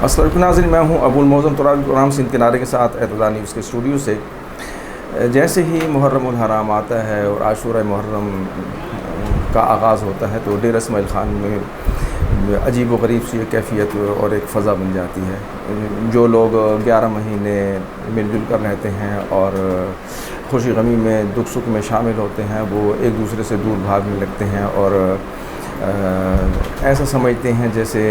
السلام علیکم ناظرین، میں ہوں ابو المعظم ترابی پروگرام سندھ کنارے کے ساتھ اعتدال نیوز کے اسٹوڈیو سے۔ جیسے ہی محرم الحرام آتا ہے اور عاشورہ محرم کا آغاز ہوتا ہے تو ڈیرہ اسماعیل خان میں عجیب و غریب سی کیفیت اور ایک فضا بن جاتی ہے۔ جو لوگ 11 مہینے مل جل کر رہتے ہیں اور خوشی غمی میں دکھ سکھ میں شامل ہوتے ہیں، وہ ایک دوسرے سے دور بھاگنے لگتے ہیں اور ایسا سمجھتے ہیں جیسے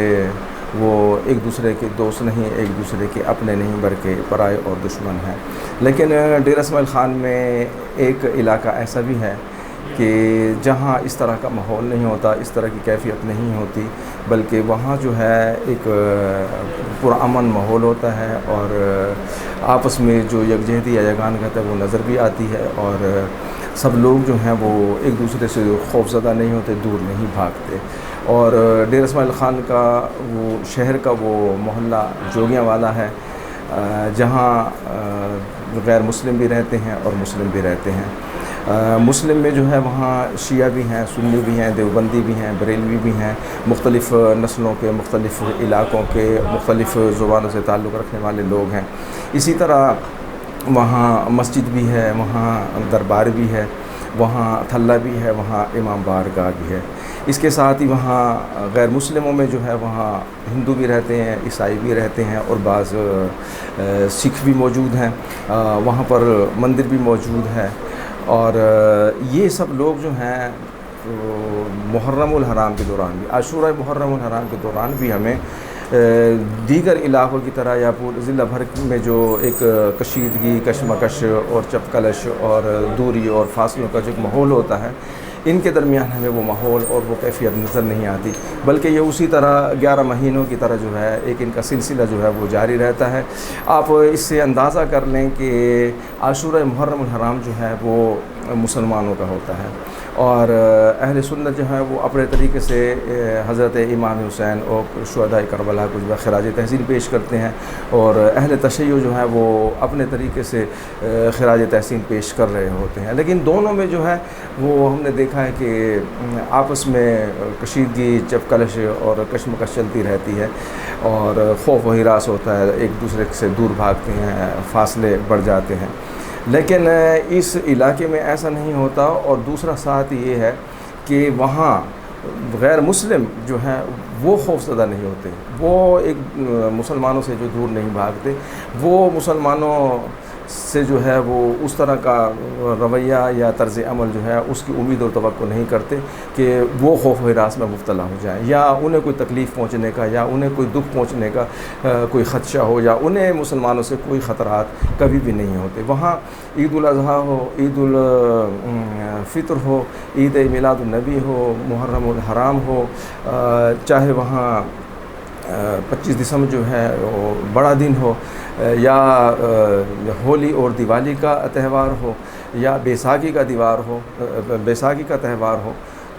وہ ایک دوسرے کے دوست نہیں، ایک دوسرے کے اپنے نہیں، بلکہ پرائے اور دشمن ہیں۔ لیکن ڈیرہ اسماعیل خان میں ایک علاقہ ایسا بھی ہے کہ جہاں اس طرح کا ماحول نہیں ہوتا، اس طرح کی کیفیت نہیں ہوتی، بلکہ وہاں جو ہے ایک پرامن ماحول ہوتا ہے اور آپس میں جو یکجہتی یا یگانگت ہے وہ نظر بھی آتی ہے، اور سب لوگ جو ہیں وہ ایک دوسرے سے خوف زدہ نہیں ہوتے، دور نہیں بھاگتے۔ اور ڈیرہ اسماعیل خان کا وہ شہر کا وہ محلہ جوگیاں والا ہے، جہاں غیر مسلم بھی رہتے ہیں اور مسلم بھی رہتے ہیں۔ مسلم میں جو ہے وہاں شیعہ بھی ہیں، سنی بھی ہیں، دیوبندی بھی ہیں، بریلوی بھی ہیں، مختلف نسلوں کے، مختلف علاقوں کے، مختلف زبانوں سے تعلق رکھنے والے لوگ ہیں۔ اسی طرح وہاں مسجد بھی ہے، وہاں دربار بھی ہے، وہاں تھلہ بھی ہے، وہاں امام بارگاہ بھی ہے۔ اس کے ساتھ ہی وہاں غیر مسلموں میں جو ہے وہاں ہندو بھی رہتے ہیں، عیسائی بھی رہتے ہیں اور بعض سکھ بھی موجود ہیں، وہاں پر مندر بھی موجود ہے۔ اور یہ سب لوگ جو ہیں محرم الحرام کے دوران بھی، عاشورہ محرم الحرام کے دوران بھی ہمیں دیگر علاقوں کی طرح یا پورے ضلع بھر میں جو ایک کشیدگی، کشمکش اور چپکلش اور دوری اور فاصلوں کا جو ایک ماحول ہوتا ہے، ان کے درمیان ہمیں وہ ماحول اور وہ کیفیت نظر نہیں آتی، بلکہ یہ اسی طرح 11 مہینوں کی طرح جو ہے ایک ان کا سلسلہ جو ہے وہ جاری رہتا ہے۔ آپ اس سے اندازہ کر لیں کہ عاشورہ محرم الحرام جو ہے وہ مسلمانوں کا ہوتا ہے، اور اہل سنت جو ہے وہ اپنے طریقے سے حضرت امام حسین اور شہداء کربلا کو جو ہے خراج تحسین پیش کرتے ہیں، اور اہل تشیع جو ہے وہ اپنے طریقے سے خراج تحسین پیش کر رہے ہوتے ہیں۔ لیکن دونوں میں جو ہے وہ ہم نے دیکھا ہے کہ آپس میں کشیدگی، چپکلش اور کشمکش چلتی رہتی ہے، اور خوف و ہراس ہوتا ہے، ایک دوسرے سے دور بھاگتے ہیں، فاصلے بڑھ جاتے ہیں۔ لیکن اس علاقے میں ایسا نہیں ہوتا، اور دوسرا ساتھ یہ ہے کہ وہاں غیر مسلم جو ہیں وہ خوف زدہ نہیں ہوتے، وہ ایک مسلمانوں سے جو دور نہیں بھاگتے، وہ مسلمانوں سے جو ہے وہ اس طرح کا رویہ یا طرز عمل جو ہے اس کی امید اور توقع نہیں کرتے کہ وہ خوف و ہراس میں مبتلا ہو جائیں، یا انہیں کوئی تکلیف پہنچنے کا، یا انہیں کوئی دکھ پہنچنے کا کوئی خدشہ ہو، یا انہیں مسلمانوں سے کوئی خطرات کبھی بھی نہیں ہوتے۔ وہاں عید الاضحیٰ ہو، عید الفطر ہو، عید میلاد النبی ہو، محرم الحرام ہو، چاہے وہاں 25 دسمبر جو ہے وہ بڑا دن ہو، یا ہولی اور دیوالی کا تہوار ہو، یا بیساکھی کا تہوار ہو،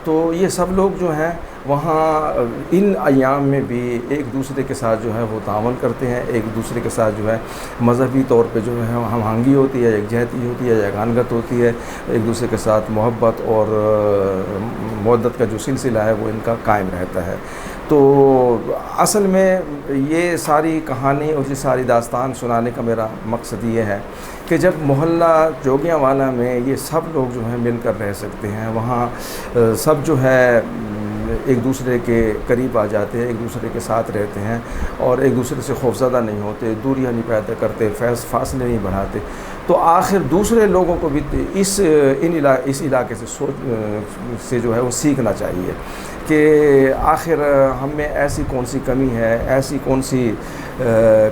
تو یہ سب لوگ جو ہیں وہاں ان ایام میں بھی ایک دوسرے کے ساتھ جو ہے وہ تعاون کرتے ہیں، ایک دوسرے کے ساتھ جو ہے مذہبی طور پہ جو ہے ہم آہنگی ہوتی ہے، یکجہتی ہوتی ہے، یگانگت ہوتی ہے، ایک دوسرے کے ساتھ محبت اور مودت کا جو سلسلہ ہے وہ ان کا قائم رہتا ہے۔ تو اصل میں یہ ساری کہانی اور یہ ساری داستان سنانے کا میرا مقصد یہ ہے کہ جب محلہ جوگیاں والا میں یہ سب لوگ جو ہیں مل کر رہ سکتے ہیں، وہاں سب جو ہے ایک دوسرے کے قریب آ جاتے ہیں، ایک دوسرے کے ساتھ رہتے ہیں، اور ایک دوسرے سے خوفزدہ نہیں ہوتے، دوریاں نہیں پیدا کرتے، فاصلے نہیں بڑھاتے، تو آخر دوسرے لوگوں کو بھی اس علاقے سے جو ہے وہ سیکھنا چاہیے کہ آخر ہم میں ایسی کون سی کمی ہے، ایسی کون سی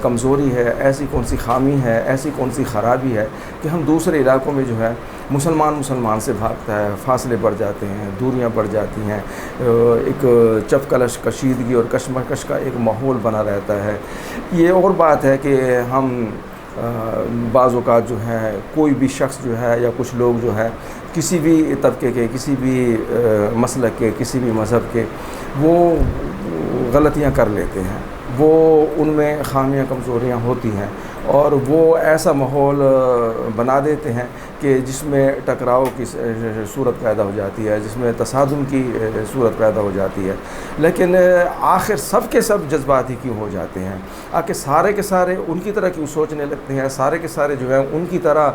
کمزوری ہے، ایسی کون سی خامی ہے، ایسی کون سی خرابی ہے کہ ہم دوسرے علاقوں میں جو ہے مسلمان سے بھاگتا ہے، فاصلے بڑھ جاتے ہیں، دوریاں بڑھ جاتی ہیں، ایک چپکلش، کشیدگی اور کشمکش کا ایک ماحول بنا رہتا ہے۔ یہ اور بات ہے کہ ہم بعض اوقات جو ہے کوئی بھی شخص جو ہے یا کچھ لوگ جو ہے کسی بھی طبقے کے، کسی بھی مسلک کے، کسی بھی مذہب کے، وہ غلطیاں کر لیتے ہیں، وہ ان میں خامیاں، کمزوریاں ہوتی ہیں، اور وہ ایسا ماحول بنا دیتے ہیں کہ جس میں ٹکراؤ کی صورت پیدا ہو جاتی ہے، جس میں تصادم کی صورت پیدا ہو جاتی ہے۔ لیکن آخر سب کے سب جذباتی کیوں ہو جاتے ہیں؟ آخر سارے کے سارے ان کی طرح کیوں سوچنے لگتے ہیں؟ سارے کے سارے جو ہیں ان کی طرح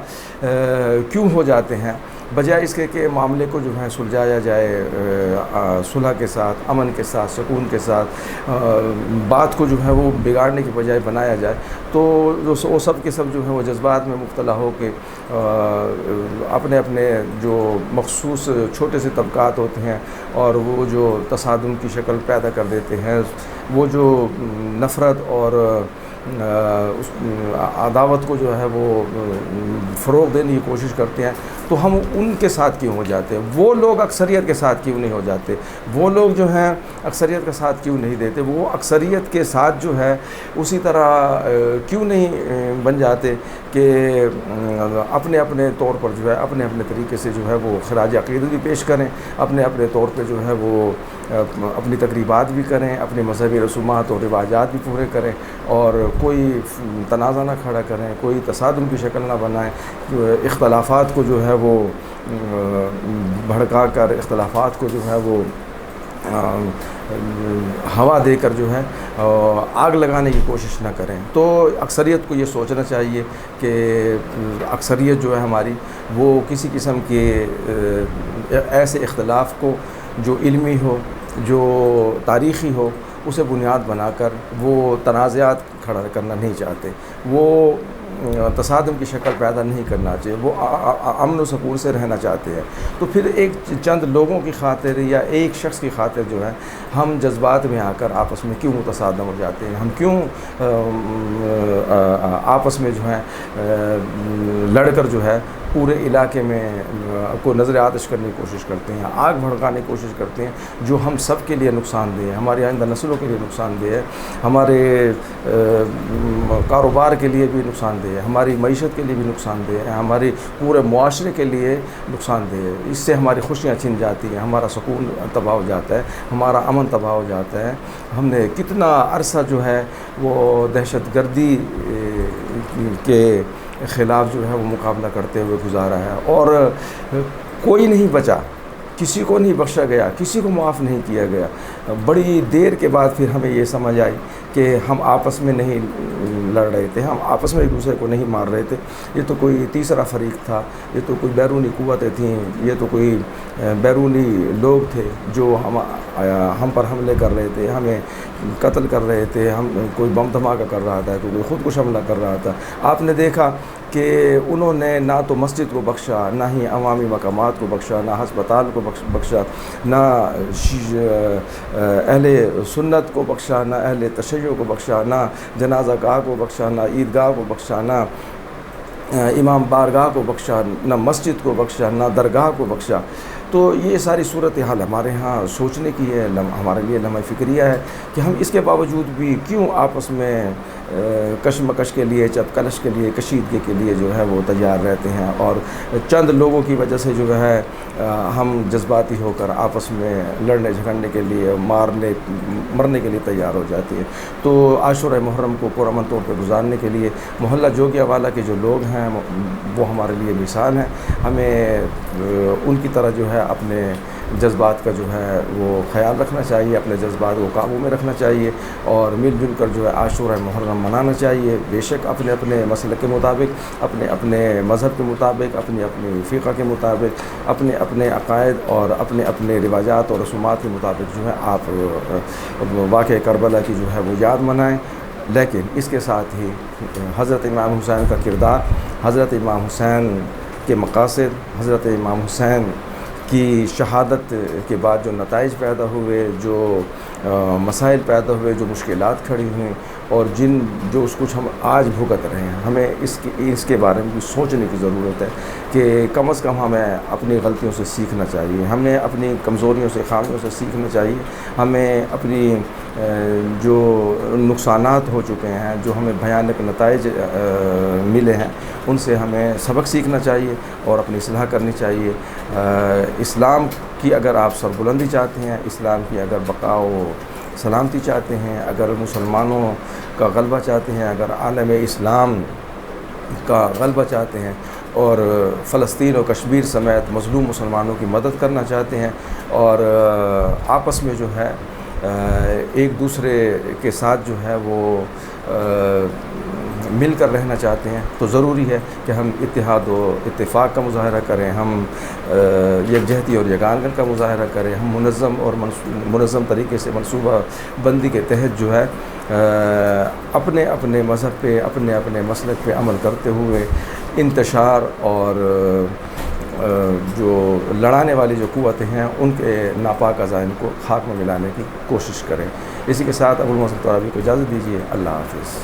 کیوں ہو جاتے ہیں؟ بجائے اس کے کہ معاملے کو جو ہے سلجھایا جائے صلح کے ساتھ، امن کے ساتھ، سکون کے ساتھ، بات کو جو ہے وہ بگاڑنے کی بجائے بنایا جائے، تو وہ سب کے سب جو ہے وہ جذبات میں مبتلا ہو کے اپنے اپنے جو مخصوص چھوٹے سے طبقات ہوتے ہیں اور وہ جو تصادم کی شکل پیدا کر دیتے ہیں، وہ جو نفرت اور اس عداوت کو جو ہے وہ فروغ دینے کی کوشش کرتے ہیں، تو ہم ان کے ساتھ کیوں ہو جاتے ہیں؟ وہ لوگ اکثریت کے ساتھ کیوں نہیں ہو جاتے؟ وہ لوگ جو ہیں اکثریت کے ساتھ کیوں نہیں دیتے؟ وہ اکثریت کے ساتھ جو ہے اسی طرح کیوں نہیں بن جاتے کہ اپنے اپنے طور پر جو ہے اپنے اپنے طریقے سے جو ہے وہ خراج عقیدت بھی پیش کریں، اپنے اپنے طور پہ جو ہے وہ اپنی تقریبات بھی کریں، اپنی مذہبی رسومات اور رواجات بھی پورے کریں، اور کوئی تنازع نہ کھڑا کریں، کوئی تصادم کی شکل نہ بنائیں، اختلافات کو جو ہے وہ بھڑکا کر، اختلافات کو جو ہے وہ ہوا دے کر جو ہے آگ لگانے کی کوشش نہ کریں۔ تو اکثریت کو یہ سوچنا چاہیے کہ اکثریت جو ہے ہماری وہ کسی قسم کے ایسے اختلاف کو جو علمی ہو، جو تاریخی ہو، اسے بنیاد بنا کر وہ تنازعات کھڑا کرنا نہیں چاہتے، وہ تصادم کی شکل پیدا نہیں کرنا چاہیے، وہ امن و سکون سے رہنا چاہتے ہیں۔ تو پھر ایک چند لوگوں کی خاطر یا ایک شخص کی خاطر جو ہے ہم جذبات میں آ کر آپس میں کیوں متصادم ہو جاتے ہیں؟ ہم کیوں آپس میں جو ہے لڑ کر جو ہے پورے علاقے میں کو نظر آتش کرنے کی کوشش کرتے ہیں، آگ بھڑکانے کی کوشش کرتے ہیں، جو ہم سب کے لیے نقصان دہ ہے، ہماری آئندہ نسلوں کے لیے نقصان دہ ہے، ہمارے کاروبار کے لیے بھی نقصان دہ ہے، ہماری معیشت کے لیے بھی نقصان دہ ہے، ہماری پورے معاشرے کے لیے نقصان دہ ہے۔ اس سے ہماری خوشیاں چھن جاتی ہیں، ہمارا سکون تباہ ہو جاتا ہے، ہمارا امن تباہ ہو جاتا ہے۔ ہم نے کتنا عرصہ جو ہے وہ دہشت گردی کے خلاف جو ہے وہ مقابلہ کرتے ہوئے گزارا ہے، اور کوئی نہیں بچا، کسی کو نہیں بخشا گیا، کسی کو معاف نہیں کیا گیا۔ بڑی دیر کے بعد پھر ہمیں یہ سمجھ آئی کہ ہم آپس میں نہیں لڑ رہے تھے، ہم آپس میں ایک دوسرے کو نہیں مار رہے تھے، یہ تو کوئی تیسرا فریق تھا، یہ تو کوئی بیرونی قوتیں تھیں، یہ تو کوئی بیرونی لوگ تھے جو ہم پر حملے کر رہے تھے، ہمیں قتل کر رہے تھے، ہم کوئی بم دھماکہ کر رہا تھا، کوئی خودکش حملہ کر رہا تھا۔ آپ نے دیکھا کہ انہوں نے نہ تو مسجد کو بخشا، نہ ہی عوامی مقامات کو بخشا، نہ ہسپتال کو بخشا، نہ اہل سنت کو بخشا، نہ اہل تشیع کو بخشا، نہ جنازہ گاہ کو بخشا، نہ عیدگاہ کو بخشا، نہ امام بارگاہ کو بخشا، نہ مسجد کو بخشا، نہ درگاہ کو بخشا۔ تو یہ ساری صورتحال ہمارے ہاں سوچنے کی ہے، ہمارے لیے لمحہ فکریہ ہے کہ ہم اس کے باوجود بھی کیوں آپس میں کشمکش کے لیے، چپ کلش کے لیے، کشیدگی کے لیے جو ہے وہ تیار رہتے ہیں، اور چند لوگوں کی وجہ سے جو ہے ہم جذباتی ہو کر آپس میں لڑنے جھگڑنے کے لیے، مرنے کے لیے تیار ہو جاتی ہے۔ تو عاشورہ محرم کو پرامن طور پہ گزارنے کے لیے محلہ جوگیہ والا کے جو لوگ ہیں وہ ہمارے لیے مثال ہیں۔ ہمیں ان کی طرح جو ہے اپنے جذبات کا جو ہے وہ خیال رکھنا چاہیے، اپنے جذبات کو قابو میں رکھنا چاہیے، اور مل جل کر جو ہے عاشورہ محرم منانا چاہیے، بے شک اپنے اپنے مسلک کے مطابق، اپنے اپنے مذہب کے مطابق، اپنی اپنی فقہ کے مطابق، اپنے اپنے عقائد اور اپنے اپنے رواجات اور رسومات کے مطابق جو ہے آپ واقعہ کربلا کی جو ہے وہ یاد منائیں۔ لیکن اس کے ساتھ ہی حضرت امام حسین کا کردار، حضرت امام حسین کے مقاصد، حضرت امام حسین کی شہادت کے بعد جو نتائج پیدا ہوئے، جو مسائل پیدا ہوئے، جو مشکلات کھڑی ہوئیں، اور جو اس کچھ ہم آج بھگت رہے ہیں، ہمیں اس کے بارے میں بھی سوچنے کی ضرورت ہے کہ کم از کم ہمیں اپنی غلطیوں سے سیکھنا چاہیے، ہمیں اپنی کمزوریوں سے، خامیوں سے سیکھنا چاہیے، ہمیں اپنی جو نقصانات ہو چکے ہیں، جو ہمیں بھیانک نتائج ملے ہیں، ان سے ہمیں سبق سیکھنا چاہیے اور اپنی اصلاح کرنی چاہیے۔ اسلام کی اگر آپ سربلندی چاہتے ہیں، اسلام کی اگر بقا و سلامتی چاہتے ہیں، اگر مسلمانوں کا غلبہ چاہتے ہیں، اگر عالم اسلام کا غلبہ چاہتے ہیں اور فلسطین اور کشمیر سمیت مظلوم مسلمانوں کی مدد کرنا چاہتے ہیں اور آپس میں جو ہے ایک دوسرے کے ساتھ جو ہے وہ مل کر رہنا چاہتے ہیں، تو ضروری ہے کہ ہم اتحاد و اتفاق کا مظاہرہ کریں، ہم یکجہتی اور یگانگت کا مظاہرہ کریں، ہم منظم طریقے سے منصوبہ بندی کے تحت جو ہے اپنے اپنے مذہب پہ اپنے اپنے مسلک پہ عمل کرتے ہوئے انتشار اور جو لڑانے والی جو قوتیں ہیں ان کے ناپاک عزائم کو خاک میں ملانے کی کوشش کریں۔ اسی کے ساتھ ابوالمحسن طرابی کو اجازت دیجیے، اللہ حافظ۔